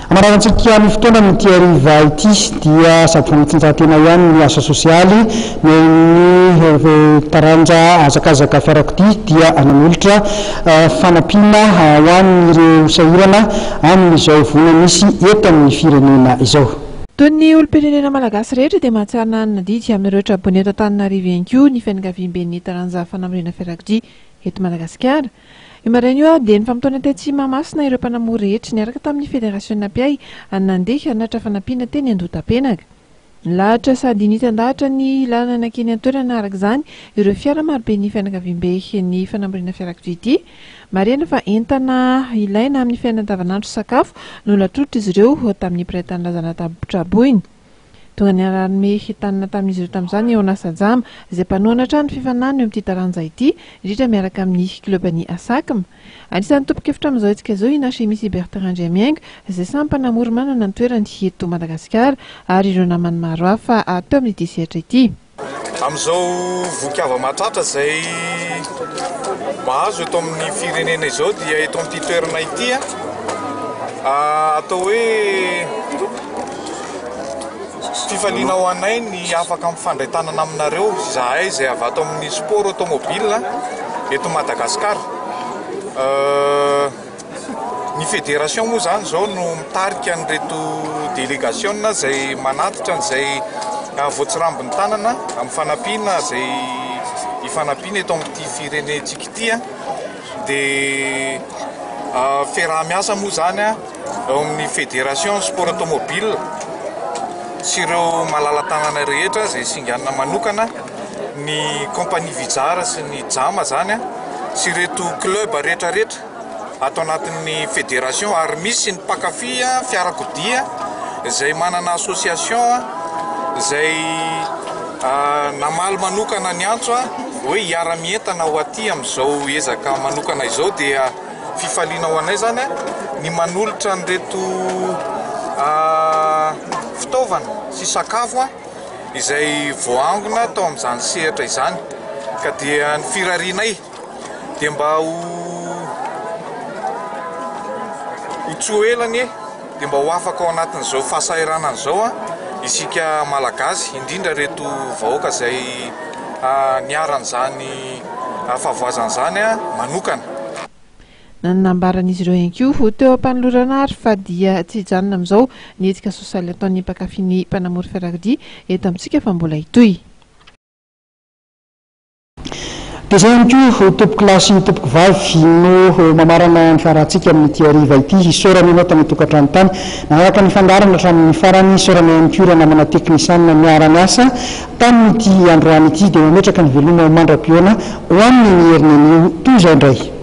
Amaravantsika ny fotoana ny tiariva ity dia sady fanatsinjahantena ihany ny asa sosialy ny taranja azakazaka fiarakodia dia anamolotra fanampiana ho an'ireo sahirana amin'izao vona misy eto amin'ny firenena izao. Toy ny olom-pirenena malagasy rehetra dia mahatsarana ny nadidy amin'ireo trabony eto Antananarivo ihany koa ny fianakaviam-ben'ny taranja fanamorena fiarakodia eto Madagasikara. Io maraina io dia ny fampitona teny Mahamasina ireo mpanamory rehetra niaraka tamin'ny Fédération Napiay nandeha hanatra fanampiana teny Andotapenaka. Nilahatra sady nitandahatra ny lalana nakeny an-toerana araka izany ireo fiara marobe ny fianakaviam-be ny fanamorena fiarakodia ity. Marihana fa entana ilaina amin'ny fiainana andavanandro sakafo no latrotra izy ireo tamin'ny mpiray-tany lazana traboiny. Tonga niarahame hitanana tamin'izy ireo tamin'izany eo Nasajama izay mpanohana trano fifanana eo amin'ity taranja ity indrindra miaraka amin'ny kilobany Asakama. Anisan'ny tompo-kevitra amin'izao etsika izao Inashe misy Bertrand Andriamiainga izay samy mpanamory manana ny toerany eto Madagasikara ary ireo namany maro hafa teo amin'ity sehatra ity. Amin'izao vokiava mahatratra izay mahazo eto amin'ny firenena izao dia eto amin'ity toerana ity atao hoe fifaliana ho anay ny afaka mifandray-tanana aminareo zahay izay avy ato amin'ny sport automobile eto Madagasikara. Ny fédération moa zany zao no mitarika an'ireto délégation izay manatitra an'izay voatsirambin'ny tanana amin'ny fanampiana izay hifanampiana eto amin'ity firenentsika ity dia fiaraha-miasa moa zany eo amin'ny fédération sport automobile sy ireo malala-tanana rehetra izay singanana manokana ny compagnie Vijara sy ny Jama zany sy ireto club rehetrarehetra ato anatin'ny fédération ary misy ny mpakafy fiarakodia izay manana association izay namaly manokana ny antso hoe hiara-mientana ho aty amin'izao ezaka manokana izao dia fifaliana ho anay zany ny manolotra an'ireto fitaovana sy sakafo izay voangona tao amin'izany sehatra izany ka dia ny firarianay dia mba ho tsoelany dia mba ho afaka ao anatin'izao fahasahiranana izao isika malagasy indrindra reto vahoaka izay niaran'izany fahavoazan'izany manokana. Nanambaran'izy ireo ihany koa teo am-panolorana ary fa dia tsy hijanona amin'izao ny hetsika sosialy ataon'ny mpakafian'ny mpanamory fiarakodia eto amintsika fa mbola hitohy. Dia izay ihany koa tompoko lahy sy tompoko vavy no mamarana ny fiarahantsika amin'ity hariva ity isaorana ianao tany tokantrano tany nanaraka ny fandarana hatramin'ny farany isaorana ihany koa ireo namana teknisianina miara-miasa tamin'ity androany ity dia mametraka ny veloma mandram-pioana ho amin'ny herinan'io toy izao indray.